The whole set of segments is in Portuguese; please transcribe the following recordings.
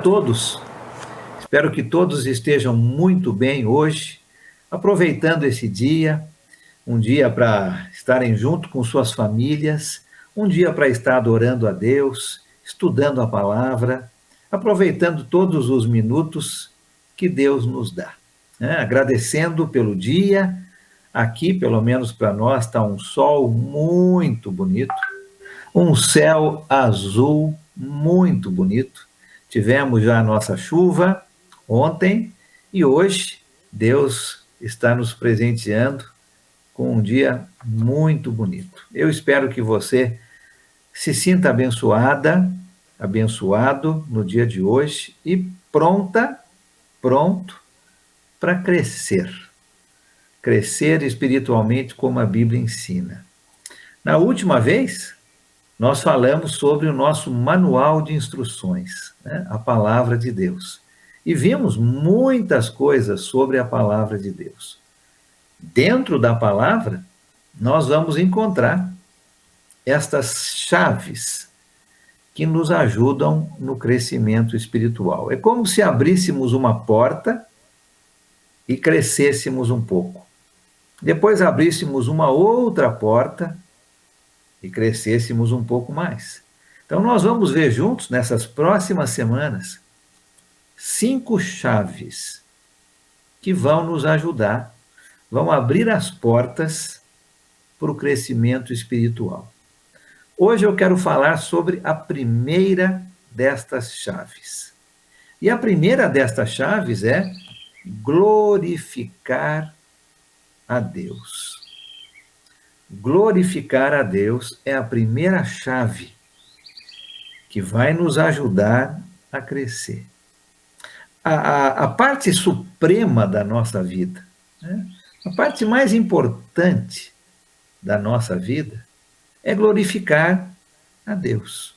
todos. Espero que todos estejam muito bem hoje, aproveitando esse dia, um dia para estarem junto com suas famílias, um dia para estar adorando a Deus, estudando a palavra, aproveitando todos os minutos que Deus nos dá, né? Agradecendo pelo dia. Aqui, pelo menos para nós, está um sol muito bonito, um céu azul muito bonito. Tivemos já a nossa chuva ontem e hoje Deus está nos presenteando com um dia muito bonito. Eu espero que você se sinta abençoada, abençoado no dia de hoje e pronto para crescer espiritualmente como a Bíblia ensina. Na última vez, nós falamos sobre o nosso manual de instruções, né? A palavra de Deus. E vimos muitas coisas sobre a palavra de Deus. Dentro da palavra, nós vamos encontrar estas chaves que nos ajudam no crescimento espiritual. É como se abríssemos uma porta e crescêssemos um pouco. Depois abríssemos uma outra porta e crescêssemos um pouco mais. Então, nós vamos ver juntos, nessas próximas semanas, 5 chaves que vão nos ajudar, vão abrir as portas para o crescimento espiritual. Hoje eu quero falar sobre a primeira destas chaves. E a primeira destas chaves é glorificar a Deus. Glorificar a Deus é a primeira chave que vai nos ajudar a crescer. A parte suprema da nossa vida, né? A parte mais importante da nossa vida é glorificar a Deus.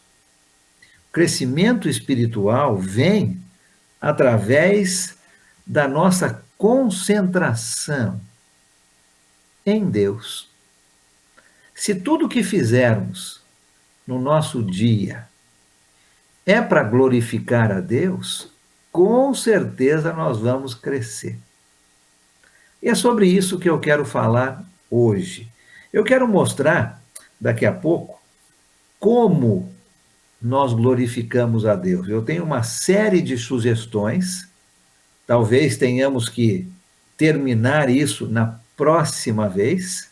O crescimento espiritual vem através da nossa concentração em Deus. Se tudo que fizermos no nosso dia é para glorificar a Deus, com certeza nós vamos crescer. E é sobre isso que eu quero falar hoje. Eu quero mostrar, daqui a pouco, como nós glorificamos a Deus. Eu tenho uma série de sugestões, talvez tenhamos que terminar isso na próxima vez,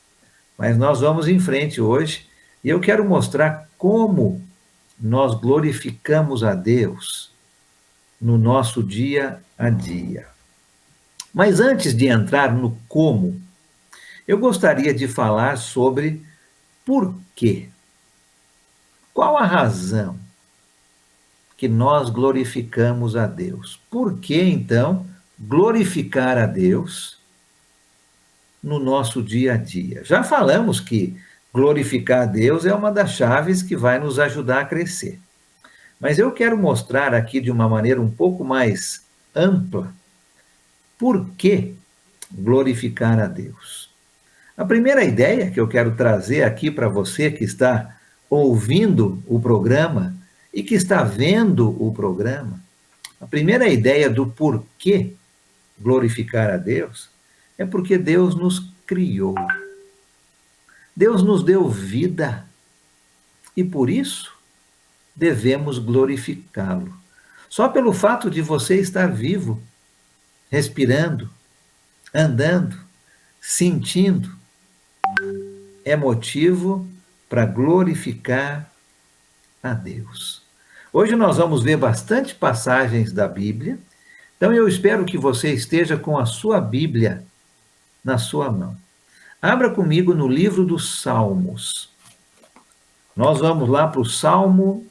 mas nós vamos em frente hoje e eu quero mostrar como nós glorificamos a Deus no nosso dia a dia. Mas antes de entrar no como, eu gostaria de falar sobre por quê. Qual a razão que nós glorificamos a Deus? Por que, então, glorificar a Deus no nosso dia a dia? Já falamos que glorificar a Deus é uma das chaves que vai nos ajudar a crescer. Mas eu quero mostrar aqui de uma maneira um pouco mais ampla por que glorificar a Deus. A primeira ideia que eu quero trazer aqui para você que está ouvindo o programa e que está vendo o programa, a primeira ideia do porquê glorificar a Deus é porque Deus nos criou. Deus nos deu vida e por isso devemos glorificá-lo. Só pelo fato de você estar vivo, respirando, andando, sentindo, é motivo para glorificar a Deus. Hoje nós vamos ver bastante passagens da Bíblia, então eu espero que você esteja com a sua Bíblia na sua mão. Abra comigo no livro dos Salmos. Nós vamos lá para o Salmo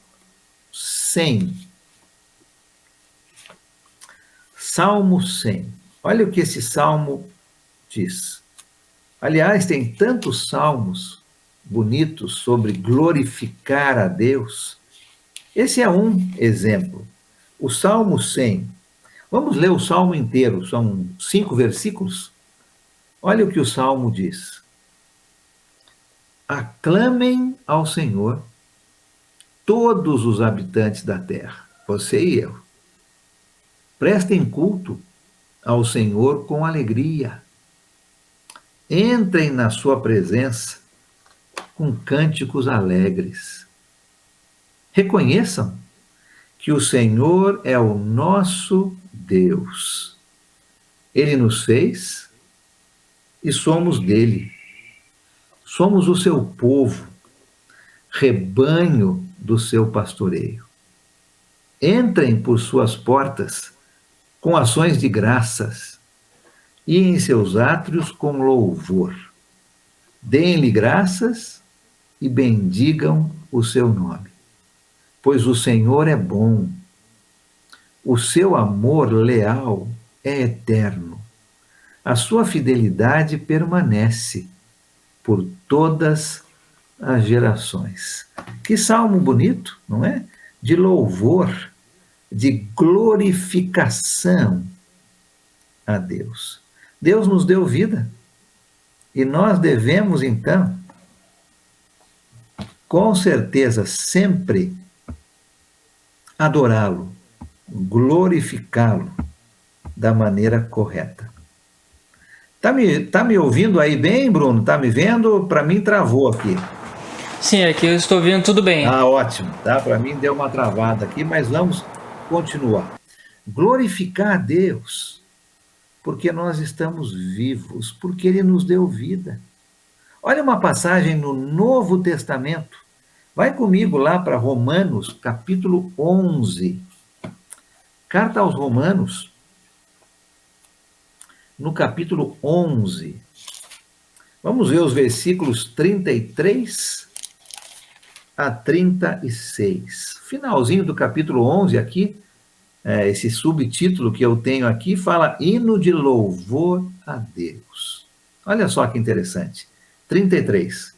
100. Salmo 100. Olha o que esse salmo diz. Aliás, tem tantos salmos bonitos sobre glorificar a Deus. Esse é um exemplo. O Salmo 100. Vamos ler o salmo inteiro, são 5 versículos. Olha o que o salmo diz. Aclamem ao Senhor todos os habitantes da terra, você e eu. Prestem culto ao Senhor com alegria. Entrem na sua presença com cânticos alegres. Reconheçam que o Senhor é o nosso Deus. Ele nos fez e somos dele. Somos o seu povo, rebanho do seu pastoreio. Entrem por suas portas com ações de graças e em seus átrios com louvor. Deem-lhe graças e bendigam o seu nome, pois o Senhor é bom. O seu amor leal é eterno. A sua fidelidade permanece por todas as gerações. Que salmo bonito, não é? De louvor, de glorificação a Deus. Deus nos deu vida e nós devemos, então, com certeza, sempre adorá-lo, glorificá-lo da maneira correta. Tá me ouvindo aí bem, Bruno? Tá me vendo? Para mim travou aqui. Sim, aqui eu estou ouvindo tudo bem. Ah, ótimo. Tá? Para mim deu uma travada aqui, mas vamos continuar. Glorificar a Deus, porque nós estamos vivos, porque Ele nos deu vida. Olha uma passagem no Novo Testamento. Vai comigo lá para Romanos, capítulo 11. Carta aos Romanos, no capítulo 11. Vamos ver os versículos 33 a 36. Finalzinho do capítulo 11 aqui, esse subtítulo que eu tenho aqui fala hino de louvor a Deus. Olha só que interessante. 33.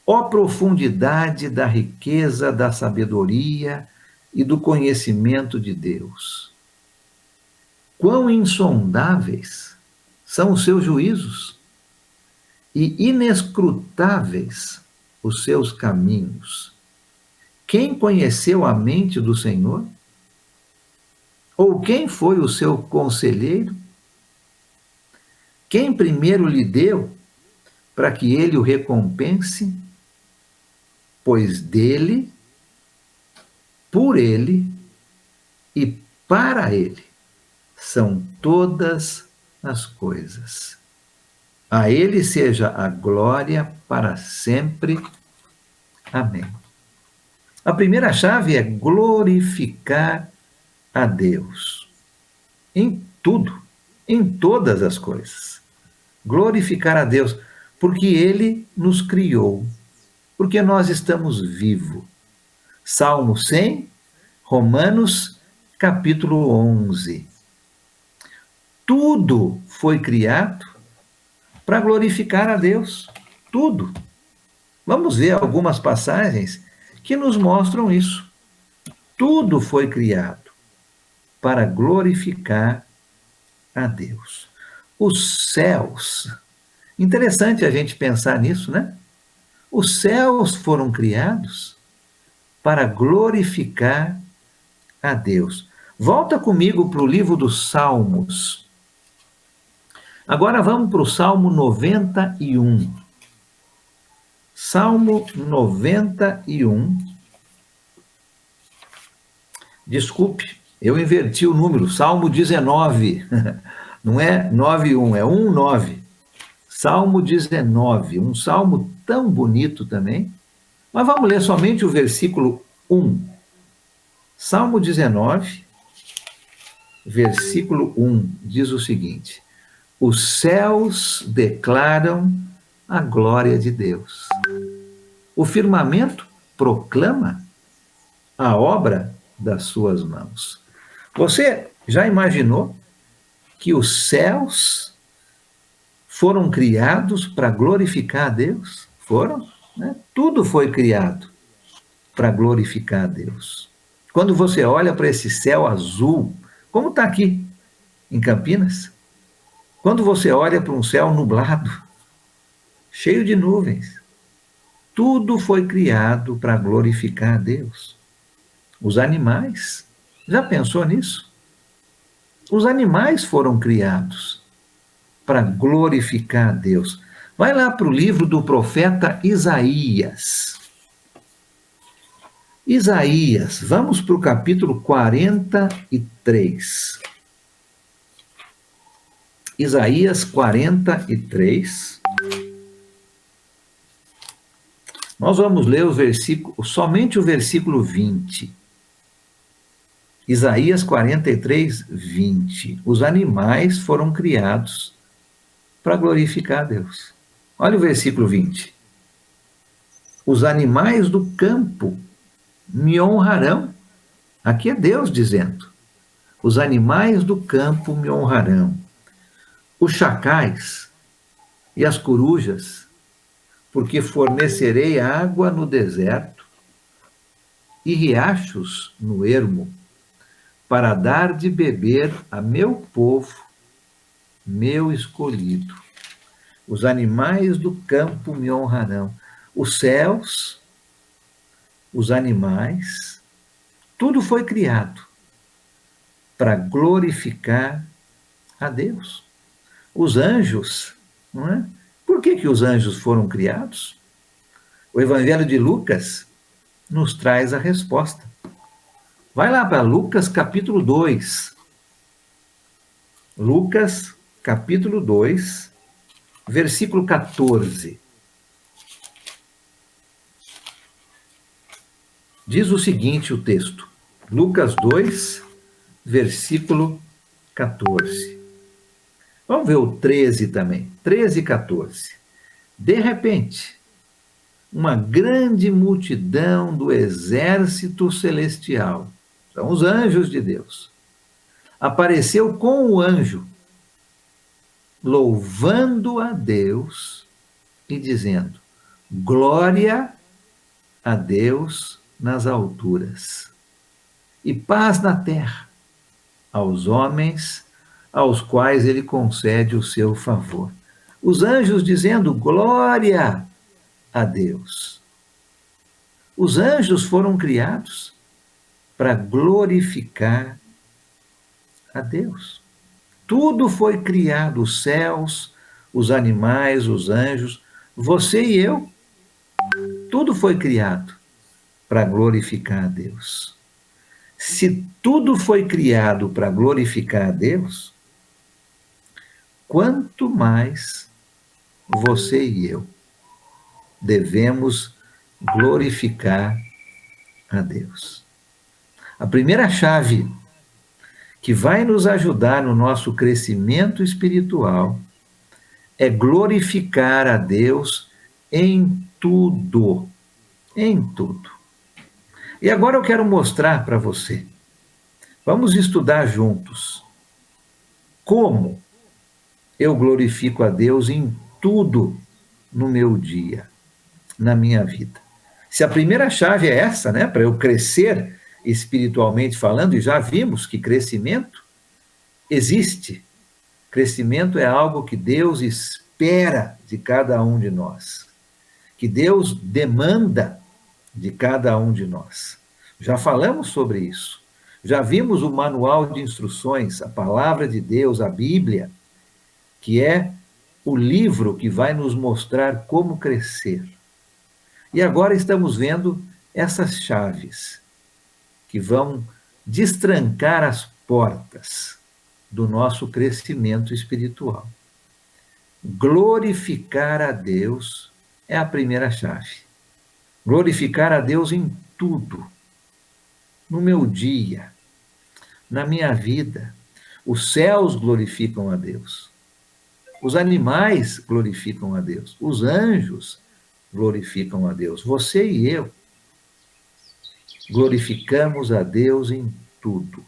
Ó profundidade da riqueza, da sabedoria e do conhecimento de Deus. Quão insondáveis são os seus juízos e inescrutáveis os seus caminhos. Quem conheceu a mente do Senhor? Ou quem foi o seu conselheiro? Quem primeiro lhe deu para que ele o recompense? Pois dele, por ele e para ele são todas as coisas. A ele seja a glória para sempre. Amém. A primeira chave é glorificar a Deus. Em tudo, em todas as coisas. Glorificar a Deus, porque Ele nos criou, porque nós estamos vivos. Salmo 100, Romanos, capítulo 11. Tudo foi criado para glorificar a Deus. Tudo. Vamos ver algumas passagens que nos mostram isso. Tudo foi criado para glorificar a Deus. Os céus. Interessante a gente pensar nisso, né? Os céus foram criados para glorificar a Deus. Volta comigo para o livro dos Salmos. Agora vamos para o Salmo 91. Salmo 91. Desculpe, eu inverti o número. Salmo 19. Não é 91, é 19. Salmo 19. Um salmo tão bonito também. Mas vamos ler somente o versículo 1. Salmo 19, versículo 1, diz o seguinte: os céus declaram a glória de Deus. O firmamento proclama a obra das suas mãos. Você já imaginou que os céus foram criados para glorificar a Deus? Foram, né? Tudo foi criado para glorificar a Deus. Quando você olha para esse céu azul, como está aqui em Campinas, quando você olha para um céu nublado, cheio de nuvens, tudo foi criado para glorificar a Deus. Os animais, já pensou nisso? Os animais foram criados para glorificar a Deus. Vai lá para o livro do profeta Isaías. Isaías, vamos para o capítulo 43. Isaías 43. Nós vamos ler somente o versículo 20. Isaías 43, 20. Os animais foram criados para glorificar a Deus. Olha o versículo 20. Os animais do campo me honrarão. Aqui é Deus dizendo. Os animais do campo me honrarão. Os chacais e as corujas, porque fornecerei água no deserto e riachos no ermo, para dar de beber a meu povo, meu escolhido. Os animais do campo me honrarão. Os céus, os animais, tudo foi criado para glorificar a Deus. Os anjos, não é? Por que os anjos foram criados? O Evangelho de Lucas nos traz a resposta. Vai lá para Lucas capítulo 2. Lucas capítulo 2, versículo 14. Diz o seguinte o texto. Lucas 2, versículo 14. Vamos ver o 13 também. 13 e 14. De repente, uma grande multidão do exército celestial, são os anjos de Deus, apareceu com o anjo, louvando a Deus e dizendo: glória a Deus nas alturas e paz na terra aos homens aos quais ele concede o seu favor. Os anjos dizendo glória a Deus. Os anjos foram criados para glorificar a Deus. Tudo foi criado, os céus, os animais, os anjos, você e eu, tudo foi criado para glorificar a Deus. Se tudo foi criado para glorificar a Deus, quanto mais você e eu devemos glorificar a Deus. A primeira chave que vai nos ajudar no nosso crescimento espiritual é glorificar a Deus em tudo. Em tudo. E agora eu quero mostrar para você. Vamos estudar juntos como eu glorifico a Deus em tudo no meu dia, na minha vida. Se a primeira chave é essa, né, para eu crescer espiritualmente falando, e já vimos que crescimento existe. Crescimento é algo que Deus espera de cada um de nós, que Deus demanda de cada um de nós. Já falamos sobre isso. Já vimos o manual de instruções, a palavra de Deus, a Bíblia, que é o livro que vai nos mostrar como crescer. E agora estamos vendo essas chaves que vão destrancar as portas do nosso crescimento espiritual. Glorificar a Deus é a primeira chave. Glorificar a Deus em tudo. No meu dia, na minha vida. Os céus glorificam a Deus. Os animais glorificam a Deus. Os anjos glorificam a Deus. Você e eu glorificamos a Deus em tudo.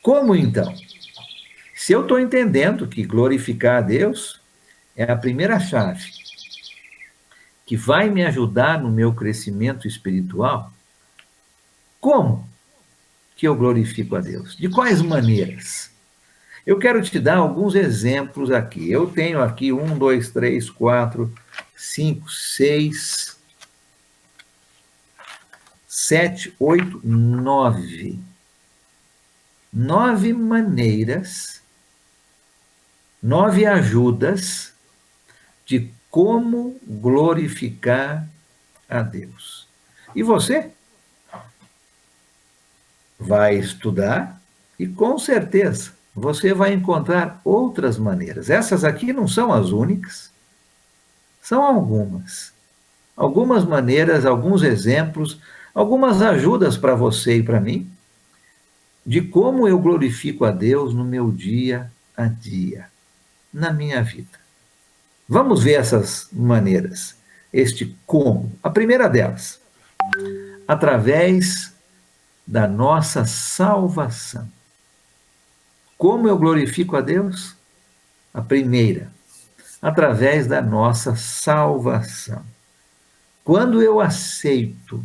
Como então? Se eu estou entendendo que glorificar a Deus é a primeira chave que vai me ajudar no meu crescimento espiritual, como que eu glorifico a Deus? De quais maneiras? Eu quero te dar alguns exemplos aqui. Eu tenho aqui 1, 2, 3, 4, 5, 6, 7, 8, 9. 9 maneiras, 9 ajudas de como glorificar a Deus. E você vai estudar e, com certeza, você vai encontrar outras maneiras. Essas aqui não são as únicas, são algumas. Algumas maneiras, alguns exemplos, algumas ajudas para você e para mim, de como eu glorifico a Deus no meu dia a dia, na minha vida. Vamos ver essas maneiras, este como. A primeira delas, através da nossa salvação. Como eu glorifico a Deus? A primeira, através da nossa salvação. Quando eu aceito,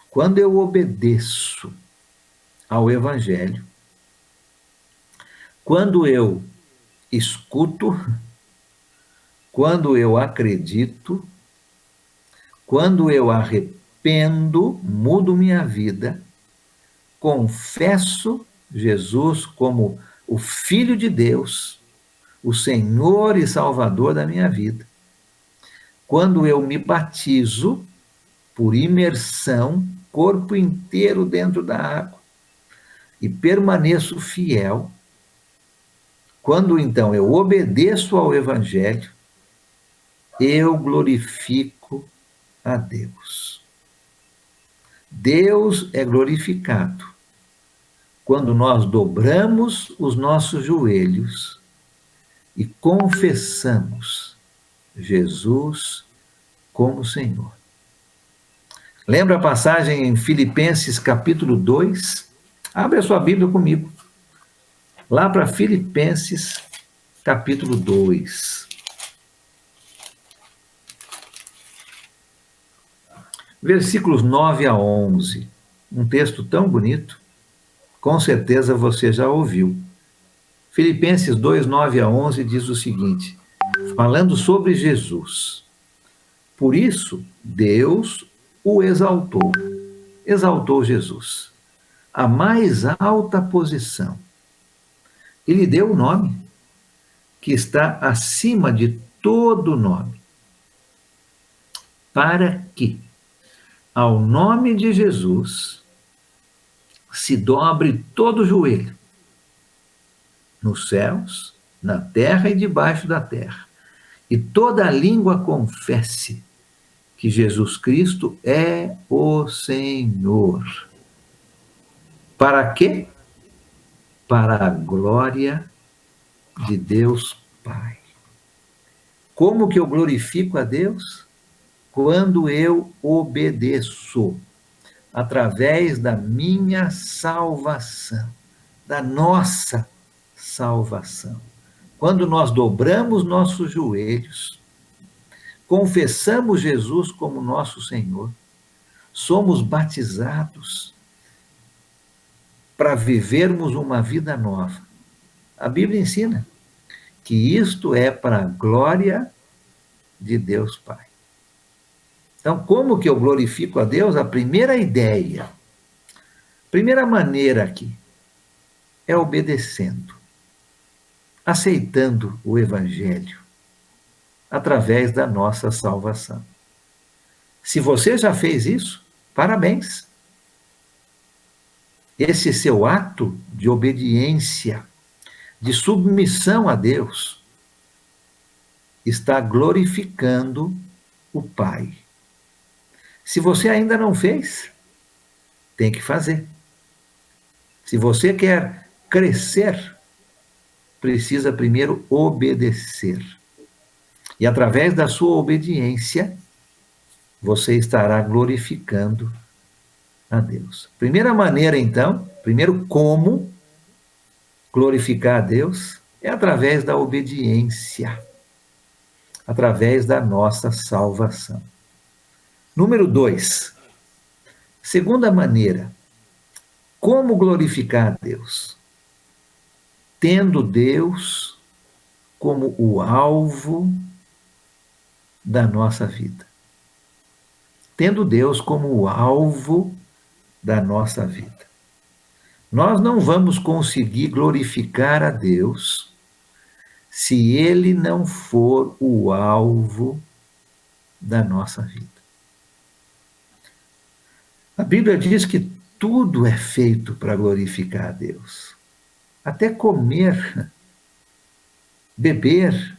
quando eu obedeço ao Evangelho, quando eu escuto, quando eu acredito, quando eu arrependo, mudo minha vida, confesso Jesus como o Filho de Deus, o Senhor e Salvador da minha vida. Quando eu me batizo por imersão, corpo inteiro dentro da água, e permaneço fiel, quando então eu obedeço ao Evangelho, eu glorifico a Deus. Deus é glorificado quando nós dobramos os nossos joelhos e confessamos Jesus como Senhor. Lembra a passagem em Filipenses capítulo 2? Abre a sua Bíblia comigo. Lá para Filipenses capítulo 2. Versículos 9 a 11. Um texto tão bonito, com certeza você já ouviu. Filipenses 2, 9 a 11 diz o seguinte, falando sobre Jesus. Por isso, Deus o exaltou Jesus, a mais alta posição. E lhe deu o nome que está acima de todo nome, para que, ao nome de Jesus, se dobre todo o joelho, nos céus, na terra e debaixo da terra, e toda língua confesse que Jesus Cristo é o Senhor. Para quê? Para a glória de Deus Pai. Como que eu glorifico a Deus? Quando eu obedeço, através da minha salvação, da nossa salvação. Quando nós dobramos nossos joelhos, confessamos Jesus como nosso Senhor, somos batizados para vivermos uma vida nova. A Bíblia ensina que isto é para a glória de Deus Pai. Então, como que eu glorifico a Deus? A primeira ideia, a primeira maneira aqui, é obedecendo, aceitando o Evangelho, através da nossa salvação. Se você já fez isso, parabéns. Esse seu ato de obediência, de submissão a Deus, está glorificando o Pai. Se você ainda não fez, tem que fazer. Se você quer crescer, precisa primeiro obedecer. E através da sua obediência, você estará glorificando a Deus. Primeira maneira, então, primeiro como glorificar a Deus é através da obediência, através da nossa salvação. Número 2, segunda maneira, como glorificar a Deus? Tendo Deus como o alvo da nossa vida. Tendo Deus como o alvo da nossa vida. Nós não vamos conseguir glorificar a Deus se Ele não for o alvo da nossa vida. A Bíblia diz que tudo é feito para glorificar a Deus. Até comer, beber,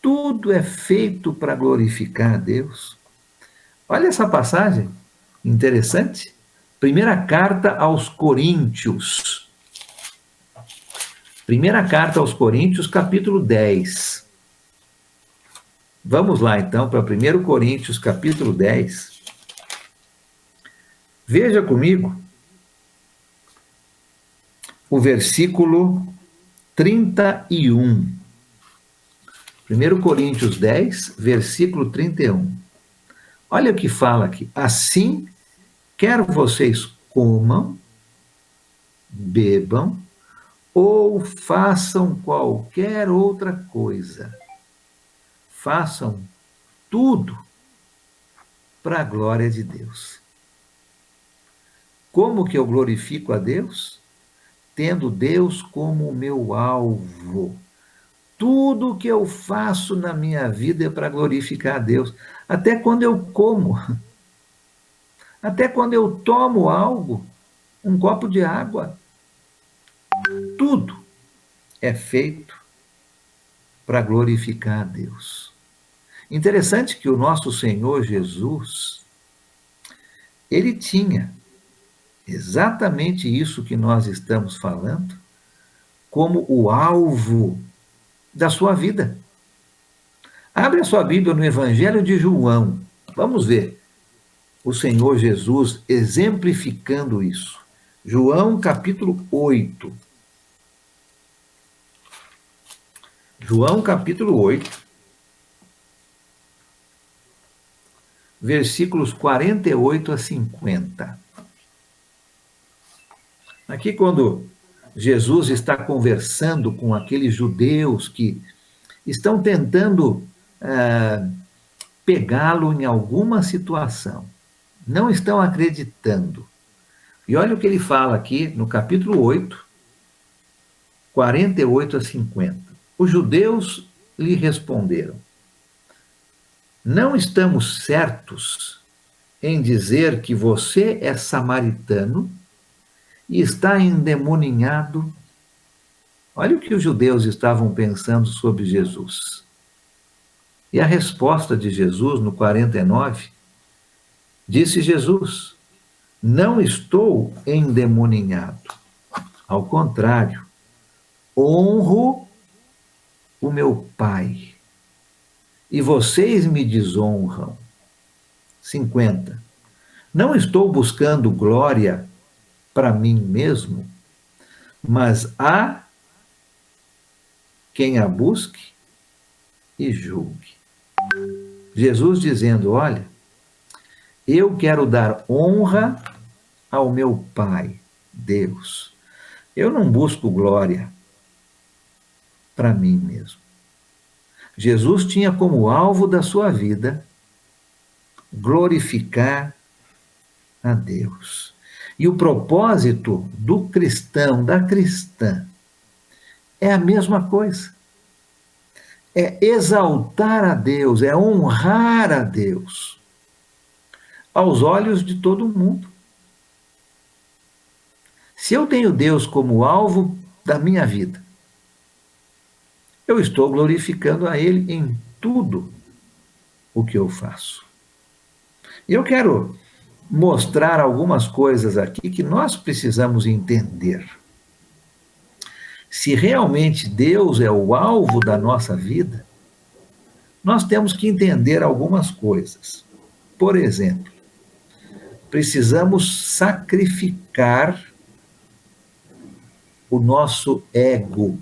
tudo é feito para glorificar a Deus. Olha essa passagem interessante. Primeira carta aos Coríntios. Primeira carta aos Coríntios, capítulo 10. Vamos lá, então, para 1 Coríntios, capítulo 10. Veja comigo o versículo 31. 1 Coríntios 10, versículo 31. Olha o que fala aqui. Assim, quer vocês comam, bebam, ou façam qualquer outra coisa. Façam tudo para a glória de Deus. Como que eu glorifico a Deus? Tendo Deus como o meu alvo. Tudo que eu faço na minha vida é para glorificar a Deus. Até quando eu como, até quando eu tomo algo, um copo de água, tudo é feito para glorificar a Deus. Interessante que o nosso Senhor Jesus, ele tinha exatamente isso que nós estamos falando como o alvo da sua vida. Abre a sua Bíblia no Evangelho de João. Vamos ver o Senhor Jesus exemplificando isso. João capítulo 8. João capítulo 8, versículos 48 a 50. Aqui, quando Jesus está conversando com aqueles judeus que estão tentando pegá-lo em alguma situação, não estão acreditando. E olha o que ele fala aqui no capítulo 8, 48 a 50. Os judeus lhe responderam: não estamos certos em dizer que você é samaritano e está endemoninhado. Olha o que os judeus estavam pensando sobre Jesus. E a resposta de Jesus, no 49, disse Jesus: não estou endemoninhado. Ao contrário, honro o meu Pai, e vocês me desonram. 50. Não estou buscando glória para mim mesmo, mas há quem a busque e julgue. Jesus dizendo: olha, eu quero dar honra ao meu Pai, Deus. Eu não busco glória para mim mesmo. Jesus tinha como alvo da sua vida glorificar a Deus. E o propósito do cristão, da cristã, é a mesma coisa. É exaltar a Deus, é honrar a Deus, aos olhos de todo mundo. Se eu tenho Deus como alvo da minha vida, eu estou glorificando a Ele em tudo o que eu faço. E eu quero mostrar algumas coisas aqui que nós precisamos entender. Se realmente Deus é o alvo da nossa vida, nós temos que entender algumas coisas. Por exemplo, precisamos sacrificar o nosso ego,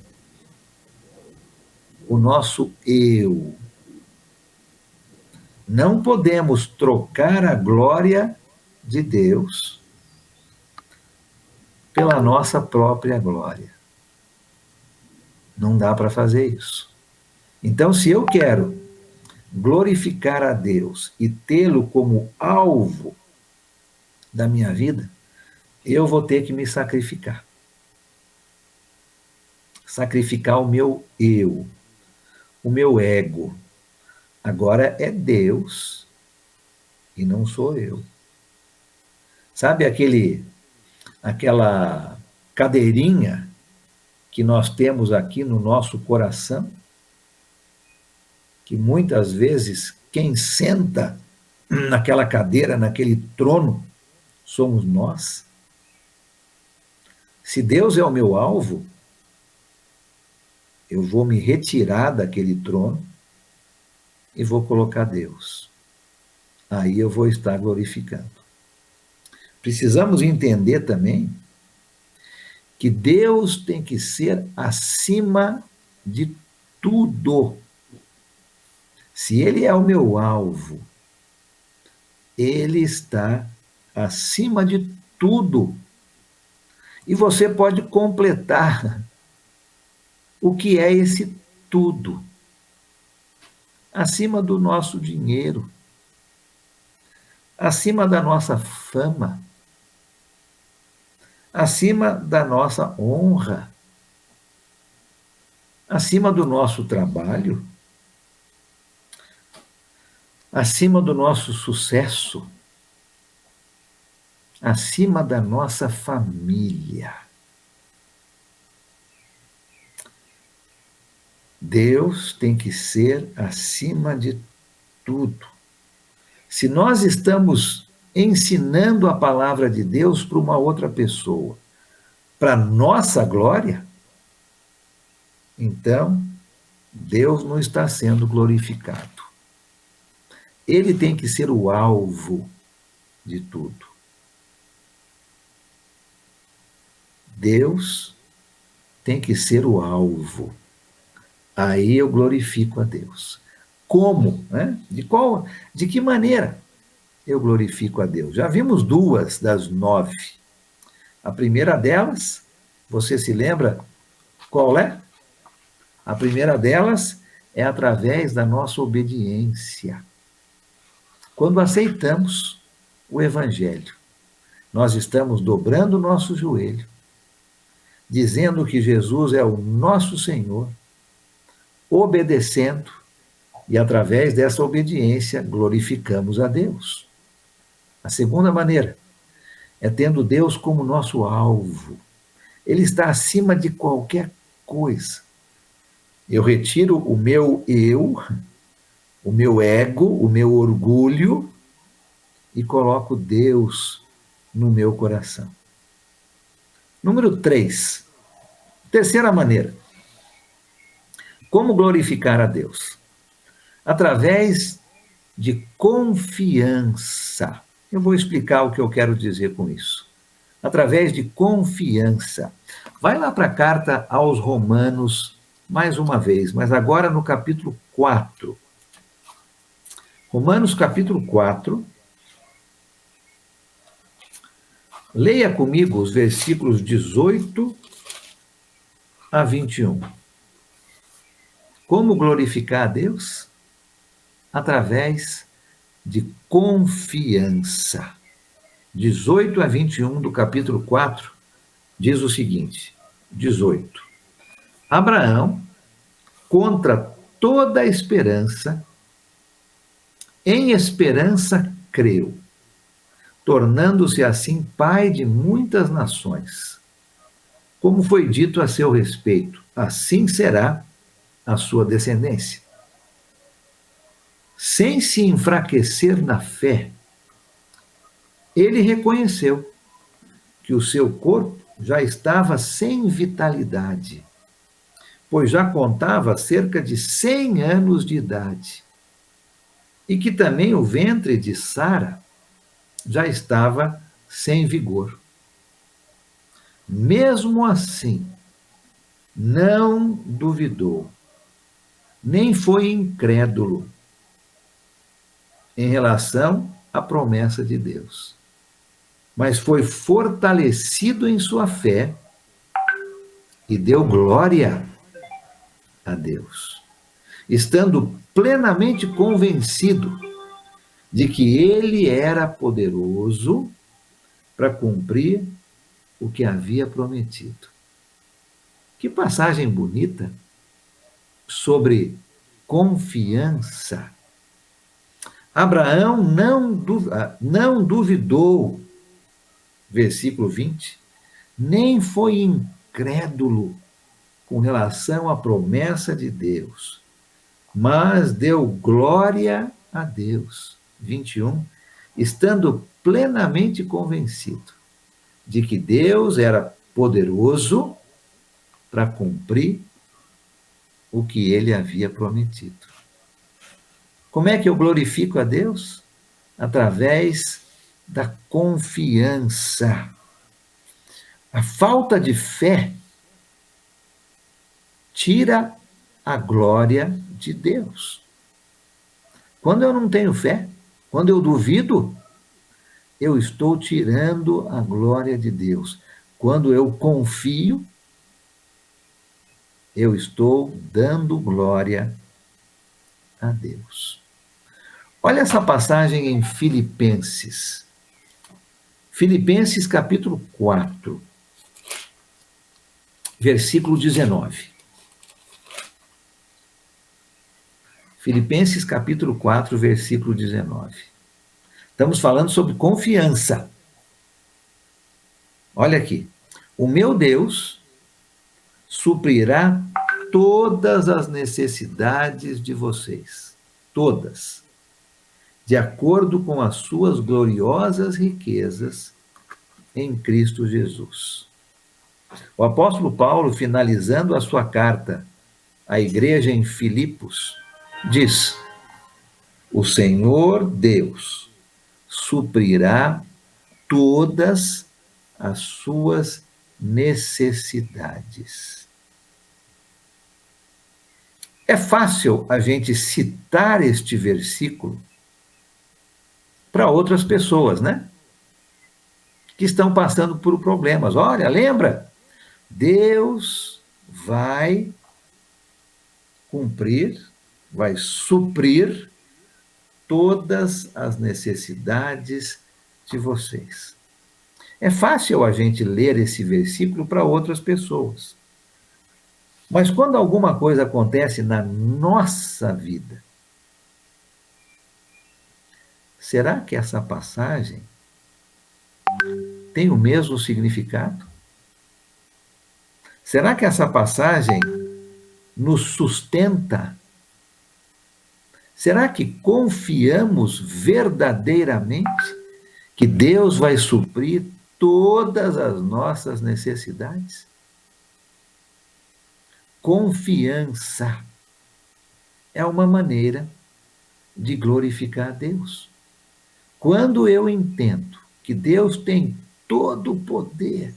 o nosso eu. Não podemos trocar a glória de Deus pela nossa própria glória. Não dá para fazer isso. Então, se eu quero glorificar a Deus e tê-lo como alvo da minha vida, eu vou ter que me sacrificar. Sacrificar o meu eu, o meu ego. Agora é Deus e não sou eu. Sabe aquela cadeirinha que nós temos aqui no nosso coração? Que muitas vezes quem senta naquela cadeira, naquele trono, somos nós. Se Deus é o meu alvo, eu vou me retirar daquele trono e vou colocar Deus. Aí eu vou estar glorificando. Precisamos entender também que Deus tem que ser acima de tudo. Se Ele é o meu alvo, Ele está acima de tudo. E você pode completar o que é esse tudo. Acima do nosso dinheiro, acima da nossa fama, acima da nossa honra, acima do nosso trabalho, acima do nosso sucesso, acima da nossa família. Deus tem que ser acima de tudo. Se nós estamos ensinando a palavra de Deus para uma outra pessoa, para nossa glória, então Deus não está sendo glorificado. Ele tem que ser o alvo de tudo. Deus tem que ser o alvo. Aí eu glorifico a Deus. Como? Né? De que maneira eu glorifico a Deus? Já vimos 2 das 9. A primeira delas, você se lembra qual é? A primeira delas é através da nossa obediência. Quando aceitamos o Evangelho, nós estamos dobrando o nosso joelho, dizendo que Jesus é o nosso Senhor, obedecendo, e através dessa obediência glorificamos a Deus. A segunda maneira é tendo Deus como nosso alvo. Ele está acima de qualquer coisa. Eu retiro o meu eu, o meu ego, o meu orgulho e coloco Deus no meu coração. Número 3. Terceira maneira. Como glorificar a Deus? Através de confiança. Eu vou explicar o que eu quero dizer com isso. Através de confiança. Vai lá para a carta aos Romanos, mais uma vez, mas agora no capítulo 4. Romanos, capítulo 4. Leia comigo os versículos 18 a 21. Como glorificar a Deus? Através de confiança. 18 a 21 do capítulo 4 diz o seguinte: 18. Abraão, contra toda esperança, em esperança creu, tornando-se assim pai de muitas nações. Como foi dito a seu respeito, assim será a sua descendência. Sem se enfraquecer na fé, ele reconheceu que o seu corpo já estava sem vitalidade, pois já contava cerca de 100 anos de idade, e que também o ventre de Sara já estava sem vigor. Mesmo assim, não duvidou, nem foi incrédulo em relação à promessa de Deus, mas foi fortalecido em sua fé e deu glória a Deus, estando plenamente convencido de que ele era poderoso para cumprir o que havia prometido. Que passagem bonita sobre confiança. Abraão não duvidou, versículo 20, nem foi incrédulo com relação à promessa de Deus, mas deu glória a Deus. 21, estando plenamente convencido de que Deus era poderoso para cumprir o que ele havia prometido. Como é que eu glorifico a Deus? Através da confiança. A falta de fé tira a glória de Deus. Quando eu não tenho fé, quando eu duvido, eu estou tirando a glória de Deus. Quando eu confio, eu estou dando glória a Deus. Olha essa passagem em Filipenses. Filipenses capítulo 4, versículo 19. Filipenses capítulo 4, versículo 19. Estamos falando sobre confiança. Olha aqui. O meu Deus suprirá todas as necessidades de vocês. Todas. De acordo com as suas gloriosas riquezas em Cristo Jesus. O apóstolo Paulo, finalizando a sua carta à igreja em Filipos, diz: o Senhor Deus suprirá todas as suas necessidades. É fácil a gente citar este versículo para outras pessoas, né? Que estão passando por problemas. Olha, lembra? Deus vai cumprir, vai suprir todas as necessidades de vocês. É fácil a gente ler esse versículo para outras pessoas. Mas quando alguma coisa acontece na nossa vida, será que essa passagem tem o mesmo significado? Será que essa passagem nos sustenta? Será que confiamos verdadeiramente que Deus vai suprir todas as nossas necessidades? Confiança é uma maneira de glorificar a Deus. Quando eu entendo que Deus tem todo o poder,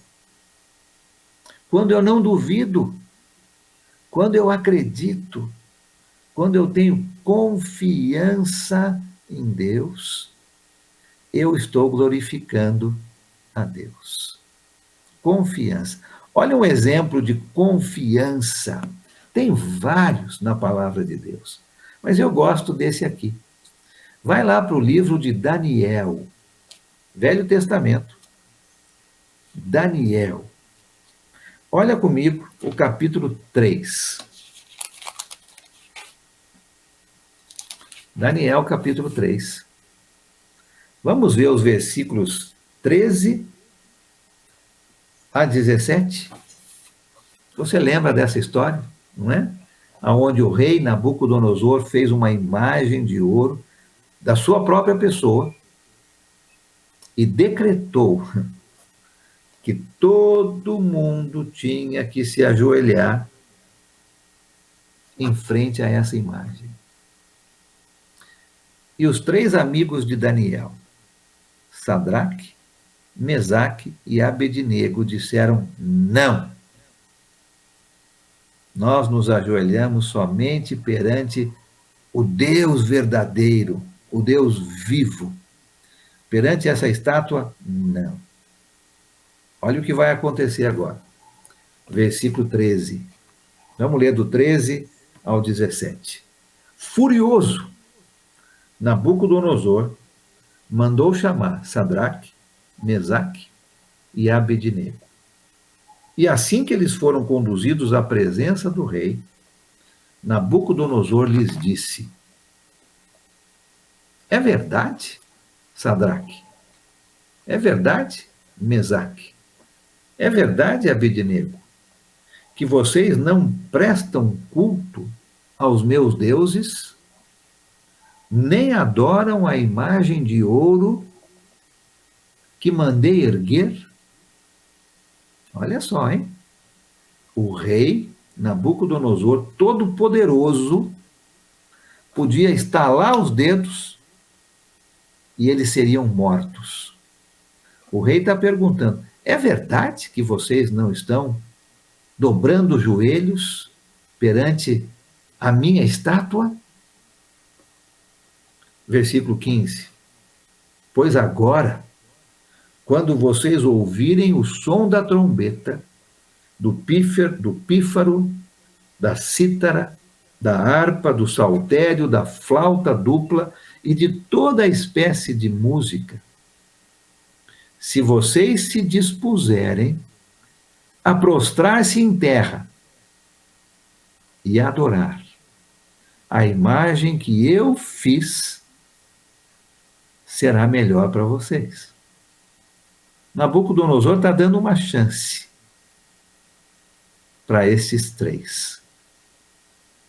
quando eu não duvido, quando eu acredito, quando eu tenho confiança em Deus, eu estou glorificando a Deus. Confiança. Olha um exemplo de confiança. Tem vários na palavra de Deus, mas eu gosto desse aqui. Vai lá para o livro de Daniel, Velho Testamento. Daniel. Olha comigo o capítulo 3. Daniel, capítulo 3. Vamos ver os versículos 13 a 17. Você lembra dessa história, não é? Onde o rei Nabucodonosor fez uma imagem de ouro da sua própria pessoa e decretou que todo mundo tinha que se ajoelhar em frente a essa imagem. E os 3 amigos de Daniel, Sadraque, Mesaque e Abednego, disseram: não. Nós nos ajoelhamos somente perante o Deus verdadeiro, o Deus vivo. Perante essa estátua, não. Olha o que vai acontecer agora. Versículo 13. Vamos ler do 13 ao 17. Furioso, Nabucodonosor mandou chamar Sadraque, Mesaque e Abednego. E assim que eles foram conduzidos à presença do rei, Nabucodonosor lhes disse: é verdade, Sadraque? É verdade, Mesaque? É verdade, Abednego, que vocês não prestam culto aos meus deuses, nem adoram a imagem de ouro que mandei erguer? Olha só, hein? O rei Nabucodonosor, todo-poderoso, podia estalar os dedos e eles seriam mortos. O rei está perguntando: é verdade que vocês não estão dobrando os joelhos perante a minha estátua? Versículo 15. Pois agora, quando vocês ouvirem o som da trombeta, do pífaro, da cítara, da harpa, do saltério, da flauta dupla e de toda espécie de música, se vocês se dispuserem a prostrar-se em terra e adorar a imagem que eu fiz, será melhor para vocês. Nabucodonosor está dando uma chance para esses três.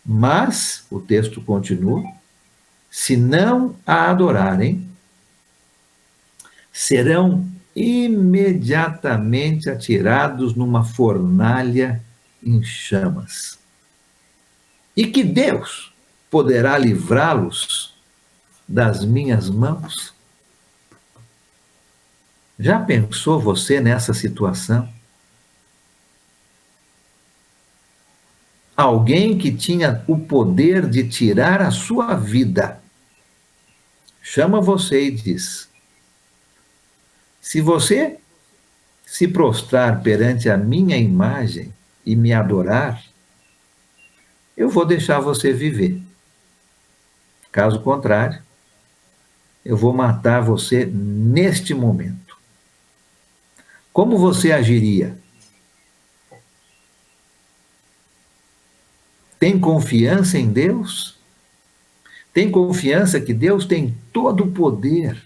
Mas, o texto continua, se não a adorarem, serão imediatamente atirados numa fornalha em chamas. E que Deus poderá livrá-los das minhas mãos? Já pensou você nessa situação? Alguém que tinha o poder de tirar a sua vida chama você e diz: se você se prostrar perante a minha imagem e me adorar, eu vou deixar você viver. Caso contrário, eu vou matar você neste momento. Como você agiria? Tem confiança em Deus? Tem confiança que Deus tem todo o poder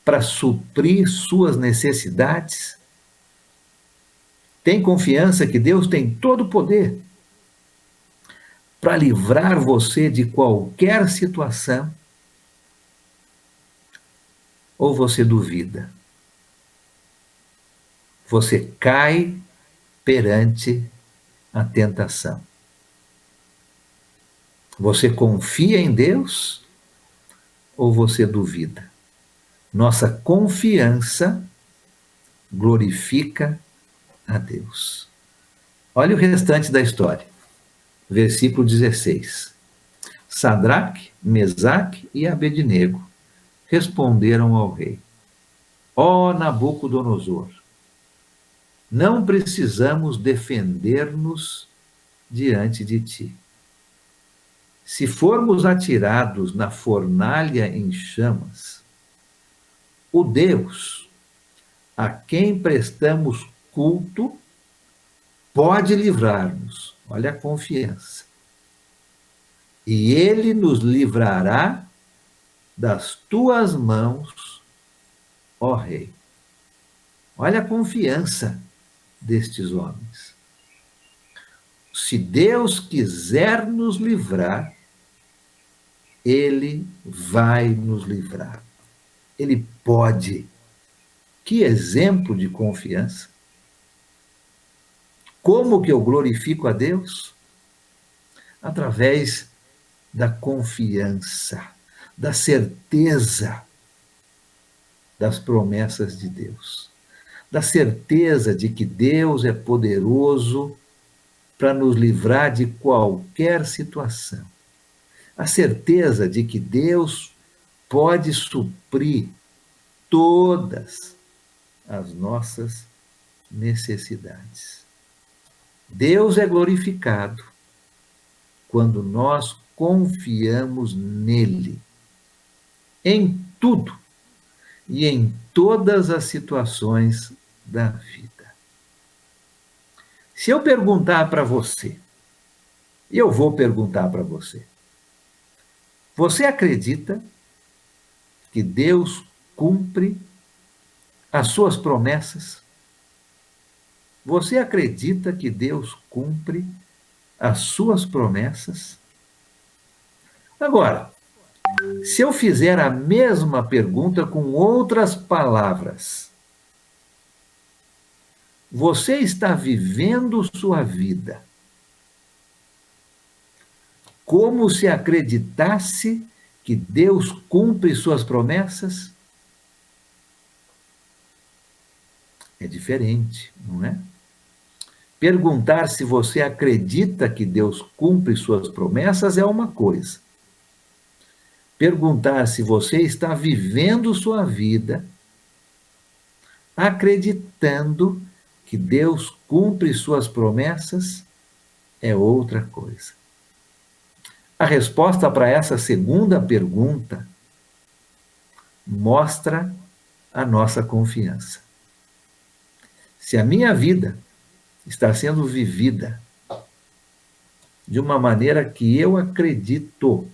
para suprir suas necessidades? Tem confiança que Deus tem todo o poder para livrar você de qualquer situação? Ou você duvida? Você cai perante a tentação. Você confia em Deus ou você duvida? Nossa confiança glorifica a Deus. Olha o restante da história. Versículo 16. Sadraque, Mesaque e Abednego responderam ao rei: ó Nabucodonosor, não precisamos defender-nos diante de ti. Se formos atirados na fornalha em chamas, o Deus a quem prestamos culto pode livrar-nos. Olha a confiança. E ele nos livrará das tuas mãos, ó rei. Olha a confiança destes homens. Se Deus quiser nos livrar, ele vai nos livrar. Ele pode. Que exemplo de confiança. Como que eu glorifico a Deus? Através da confiança, da certeza das promessas de Deus, da certeza de que Deus é poderoso para nos livrar de qualquer situação, a certeza de que Deus pode suprir todas as nossas necessidades. Deus é glorificado quando nós confiamos nele, em tudo e em todas as situações da vida. Se eu perguntar para você, e eu vou perguntar para você, você acredita que Deus cumpre as suas promessas? Você acredita que Deus cumpre as suas promessas? Agora, se eu fizer a mesma pergunta com outras palavras, você está vivendo sua vida como se acreditasse que Deus cumpre suas promessas? É diferente, não é? Perguntar se você acredita que Deus cumpre suas promessas é uma coisa. Perguntar se você está vivendo sua vida acreditando que Deus cumpre suas promessas é outra coisa. A resposta para essa segunda pergunta mostra a nossa confiança. Se a minha vida está sendo vivida de uma maneira que eu acredito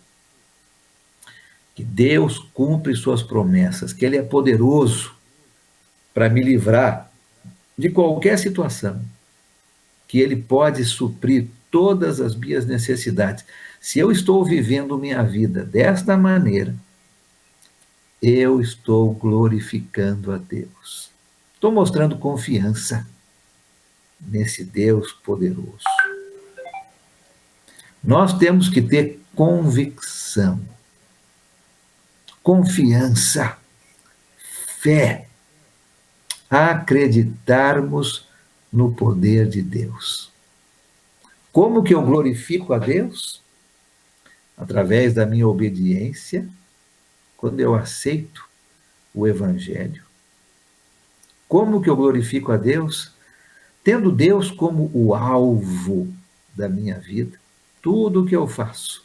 que Deus cumpre suas promessas, que Ele é poderoso para me livrar de qualquer situação, que Ele pode suprir todas as minhas necessidades. Se eu estou vivendo minha vida desta maneira, eu estou glorificando a Deus. Estou mostrando confiança nesse Deus poderoso. Nós temos que ter convicção, confiança, fé, acreditarmos no poder de Deus. Como que eu glorifico a Deus? Através da minha obediência, quando eu aceito o Evangelho. Como que eu glorifico a Deus? Tendo Deus como o alvo da minha vida. Tudo o que eu faço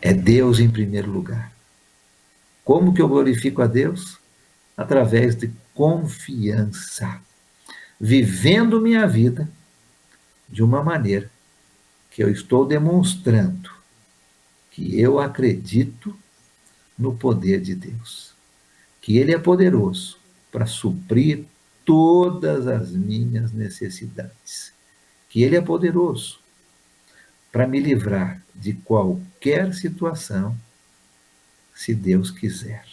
é Deus em primeiro lugar. Como que eu glorifico a Deus? Através de confiança. Vivendo minha vida de uma maneira que eu estou demonstrando que eu acredito no poder de Deus, que Ele é poderoso para suprir todas as minhas necessidades, que Ele é poderoso para me livrar de qualquer situação, se Deus quiser.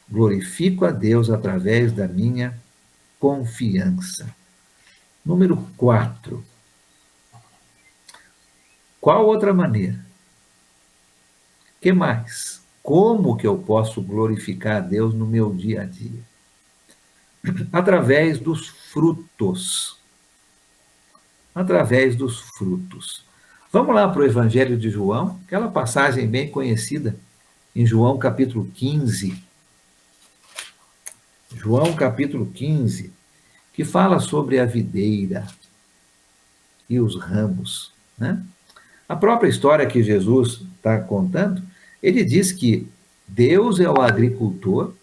Glorifico a Deus através da minha confiança. Número 4. Qual outra maneira? Que mais? Como que eu posso glorificar a Deus no meu dia a dia? Através dos frutos. Através dos frutos. Vamos lá para o Evangelho de João, aquela passagem bem conhecida, em João capítulo 15. João capítulo 15, que fala sobre a videira e os ramos, né? A própria história que Jesus está contando, ele diz que Deus é o agricultor,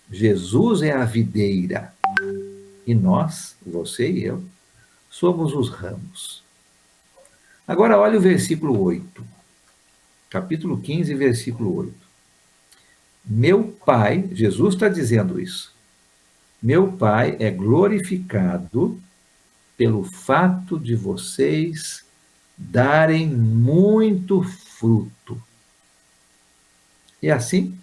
Jesus é a videira, e nós, você e eu, somos os ramos. Agora, olha o versículo 8. Capítulo 15, versículo 8. Meu Pai, Jesus está dizendo isso, meu Pai é glorificado pelo fato de vocês darem muito fruto. E assim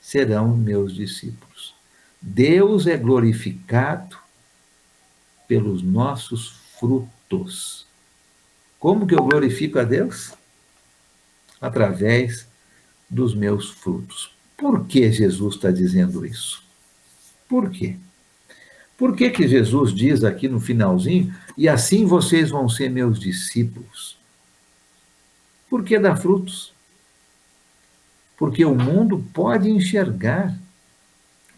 serão meus discípulos. Deus é glorificado pelos nossos frutos. Como que eu glorifico a Deus? Através dos meus frutos. Por que Jesus está dizendo isso? Por quê? Por que que Jesus diz aqui no finalzinho, e assim vocês vão ser meus discípulos? Por que dar frutos? Porque o mundo pode enxergar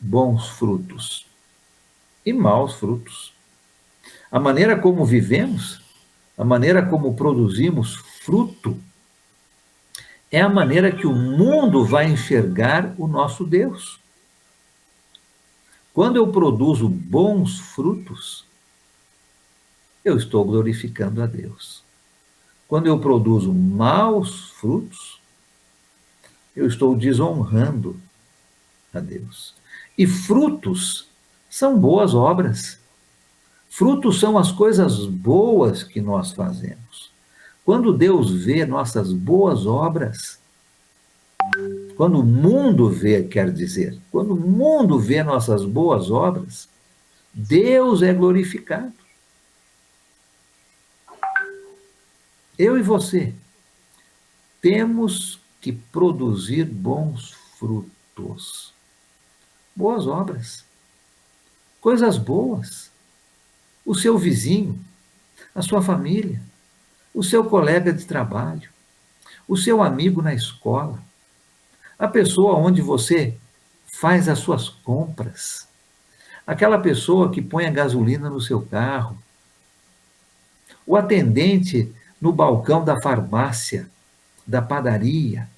bons frutos e maus frutos. A maneira como vivemos, a maneira como produzimos fruto, é a maneira que o mundo vai enxergar o nosso Deus. Quando eu produzo bons frutos, eu estou glorificando a Deus. Quando eu produzo maus frutos, eu estou desonrando a Deus. E frutos são boas obras. Frutos são as coisas boas que nós fazemos. Quando Deus vê nossas boas obras, quando o mundo vê, quer dizer, quando o mundo vê nossas boas obras, Deus é glorificado. Eu e você temos que produzir bons frutos, boas obras, coisas boas. O seu vizinho, a sua família, o seu colega de trabalho, o seu amigo na escola, a pessoa onde você faz as suas compras, aquela pessoa que põe a gasolina no seu carro, o atendente no balcão da farmácia, da padaria.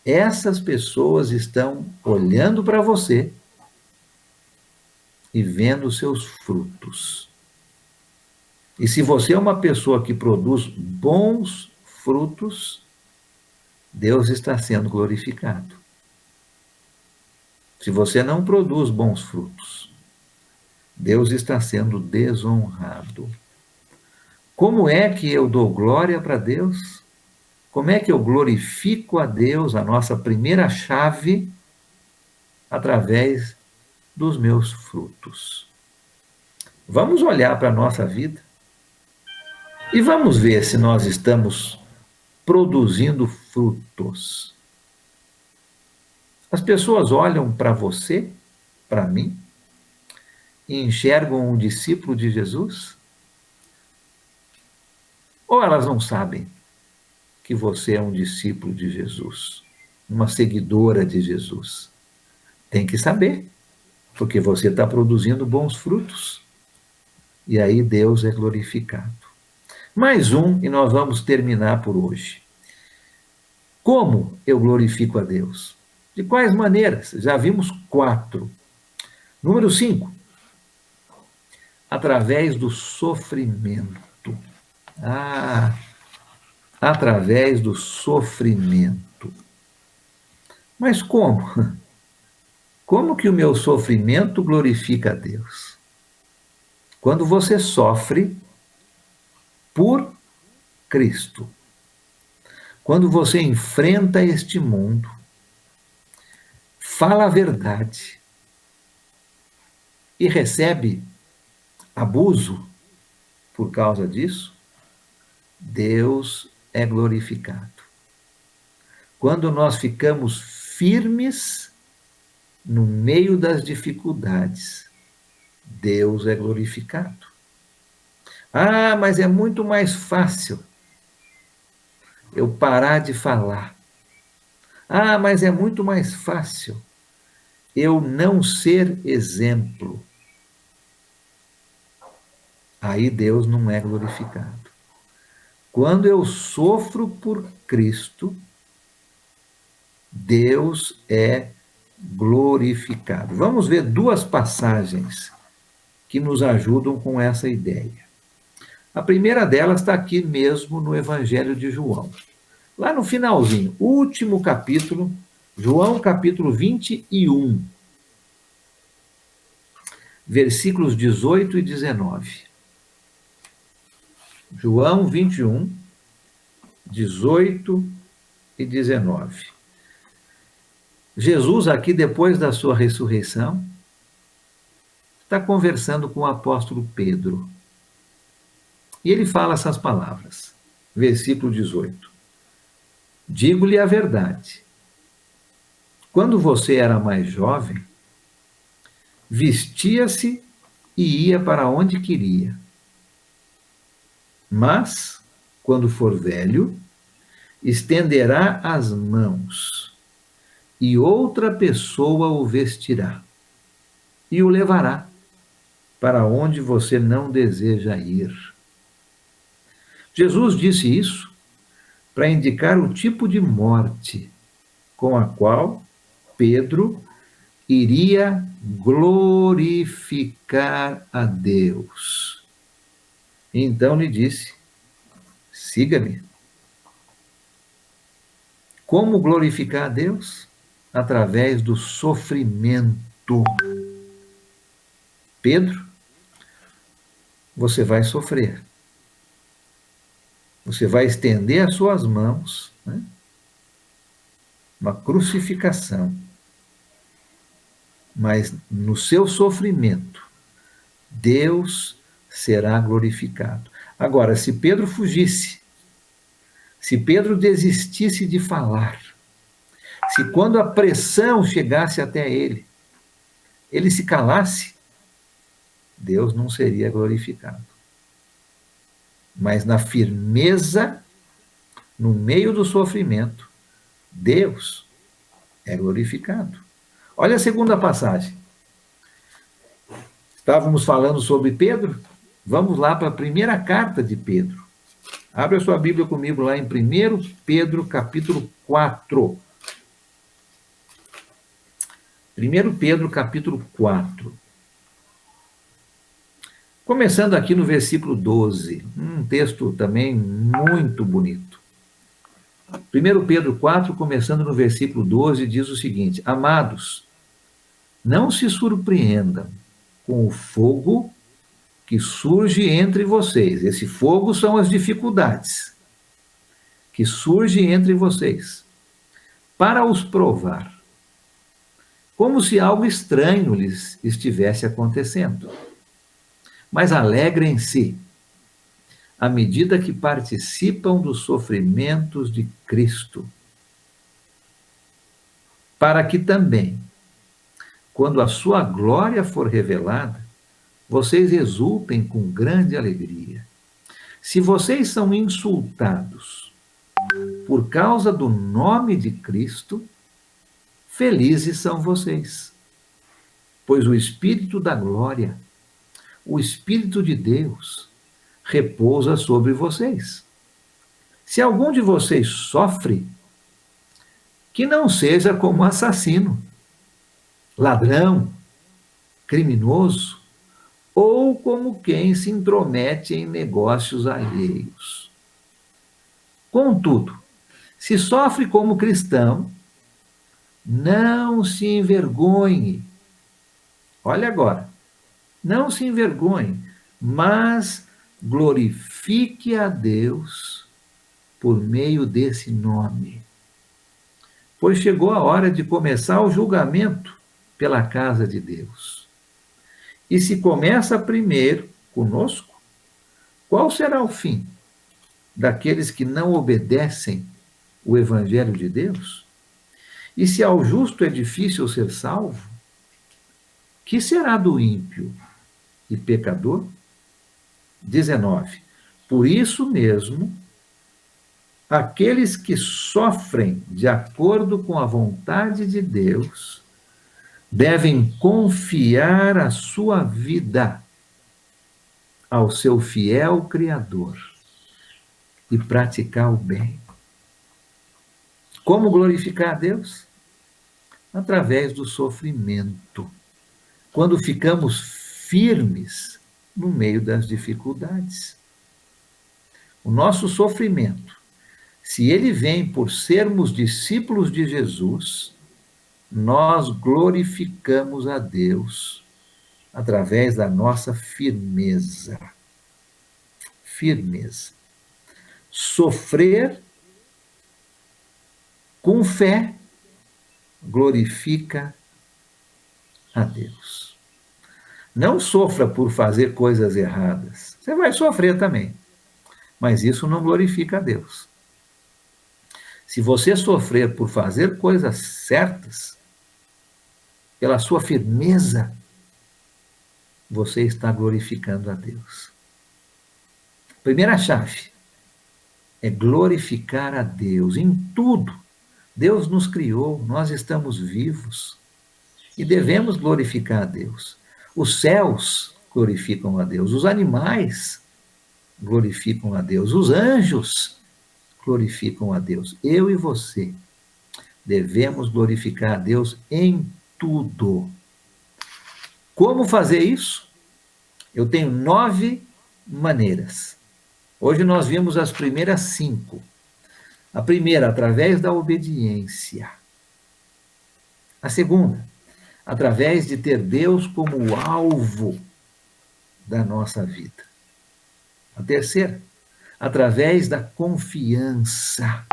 Essas pessoas estão olhando para você e vendo os seus frutos. E se você é uma pessoa que produz bons frutos, Deus está sendo glorificado. Se você não produz bons frutos, Deus está sendo desonrado. Como é que eu dou glória para Deus? Como é que eu glorifico a Deus, a nossa primeira chave, através dos meus frutos? Vamos olhar para a nossa vida e vamos ver se nós estamos produzindo frutos. As pessoas olham para você, para mim, e enxergam um discípulo de Jesus? Ou elas não sabem que você é um discípulo de Jesus, uma seguidora de Jesus? Tem que saber, porque você está produzindo bons frutos. E aí Deus é glorificado. Mais um, e nós vamos terminar por hoje. Como eu glorifico a Deus? De quais maneiras? Já vimos 4. Número 5. Através do sofrimento. Através do sofrimento. Mas como? Como que o meu sofrimento glorifica a Deus? Quando você sofre por Cristo. Quando você enfrenta este mundo, fala a verdade e recebe abuso por causa disso, Deus é glorificado. Quando nós ficamos firmes no meio das dificuldades, Deus é glorificado. Mas é muito mais fácil eu parar de falar. Mas é muito mais fácil eu não ser exemplo. Aí Deus não é glorificado. Quando eu sofro por Cristo, Deus é glorificado. Vamos ver 2 passagens que nos ajudam com essa ideia. A primeira delas está aqui mesmo no Evangelho de João. Lá no finalzinho, último capítulo, João capítulo 21, versículos 18 e 19. João 21, 18 e 19. Jesus, aqui depois da sua ressurreição, está conversando com o apóstolo Pedro. E ele fala essas palavras. Versículo 18. Digo-lhe a verdade. Quando você era mais jovem, vestia-se e ia para onde queria. Mas, quando for velho, estenderá as mãos, e outra pessoa o vestirá, e o levará para onde você não deseja ir. Jesus disse isso para indicar o tipo de morte com a qual Pedro iria glorificar a Deus. Então lhe disse: siga-me. Como glorificar a Deus? Através do sofrimento. Pedro, você vai sofrer. Você vai estender as suas mãos, né? Uma crucificação. Mas no seu sofrimento, Deus será glorificado. Agora, se Pedro fugisse, se Pedro desistisse de falar, se quando a pressão chegasse até ele, ele se calasse, Deus não seria glorificado. Mas na firmeza, no meio do sofrimento, Deus é glorificado. Olha a segunda passagem. Estávamos falando sobre Pedro, vamos lá para a primeira carta de Pedro. Abre a sua Bíblia comigo lá em 1 Pedro, capítulo 4. 1 Pedro, capítulo 4. Começando aqui no versículo 12, um texto também muito bonito. 1 Pedro 4, começando no versículo 12, diz o seguinte: amados, não se surpreendam com o fogo que surge entre vocês. Esse fogo são as dificuldades que surgem entre vocês, para os provar, como se algo estranho lhes estivesse acontecendo. Mas alegrem-se à medida que participam dos sofrimentos de Cristo, para que também, quando a sua glória for revelada, vocês exultem com grande alegria. Se vocês são insultados por causa do nome de Cristo, felizes são vocês, pois o Espírito da glória, o Espírito de Deus, repousa sobre vocês. Se algum de vocês sofre, que não seja como assassino, ladrão, criminoso, ou como quem se intromete em negócios alheios. Contudo, se sofre como cristão, não se envergonhe. Olha agora, não se envergonhe, mas glorifique a Deus por meio desse nome. Pois chegou a hora de começar o julgamento pela casa de Deus. E se começa primeiro conosco, qual será o fim daqueles que não obedecem o Evangelho de Deus? E se ao justo é difícil ser salvo, que será do ímpio e pecador? 19. Por isso mesmo, aqueles que sofrem de acordo com a vontade de Deus devem confiar a sua vida ao seu fiel Criador e praticar o bem. Como glorificar a Deus? Através do sofrimento. Quando ficamos firmes no meio das dificuldades. O nosso sofrimento, se ele vem por sermos discípulos de Jesus, nós glorificamos a Deus através da nossa firmeza. Firmeza. Sofrer com fé glorifica a Deus. Não sofra por fazer coisas erradas. Você vai sofrer também, mas isso não glorifica a Deus. Se você sofrer por fazer coisas certas, pela sua firmeza, você está glorificando a Deus. Primeira chave é glorificar a Deus em tudo. Deus nos criou, nós estamos vivos e devemos glorificar a Deus. Os céus glorificam a Deus, os animais glorificam a Deus, os anjos glorificam a Deus. Eu e você devemos glorificar a Deus em tudo. Como fazer isso? Eu tenho 9 maneiras. Hoje nós vimos as primeiras 5. A primeira, através da obediência. A segunda, através de ter Deus como alvo da nossa vida. A terceira, através da confiança.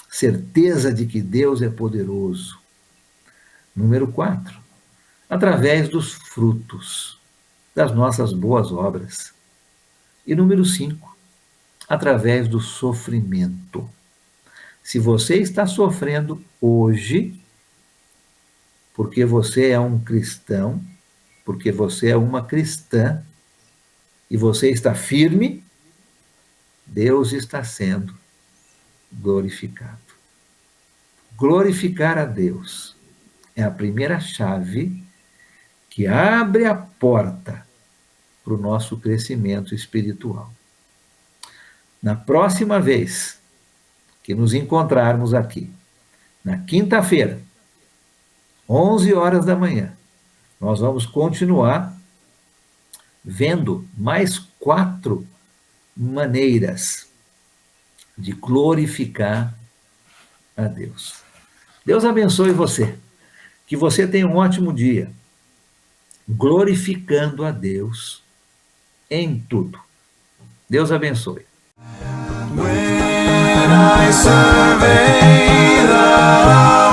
Certeza de que Deus é poderoso. Número 4, através dos frutos das nossas boas obras. E número 5, através do sofrimento. Se você está sofrendo hoje, porque você é um cristão, porque você é uma cristã, e você está firme, Deus está sendo glorificado. Glorificar a Deus é a primeira chave que abre a porta para o nosso crescimento espiritual. Na próxima vez que nos encontrarmos aqui, na quinta-feira, 11 horas da manhã, nós vamos continuar vendo mais 4 maneiras de glorificar a Deus. Deus abençoe você. Que você tenha um ótimo dia, glorificando a Deus em tudo. Deus abençoe. When I survey the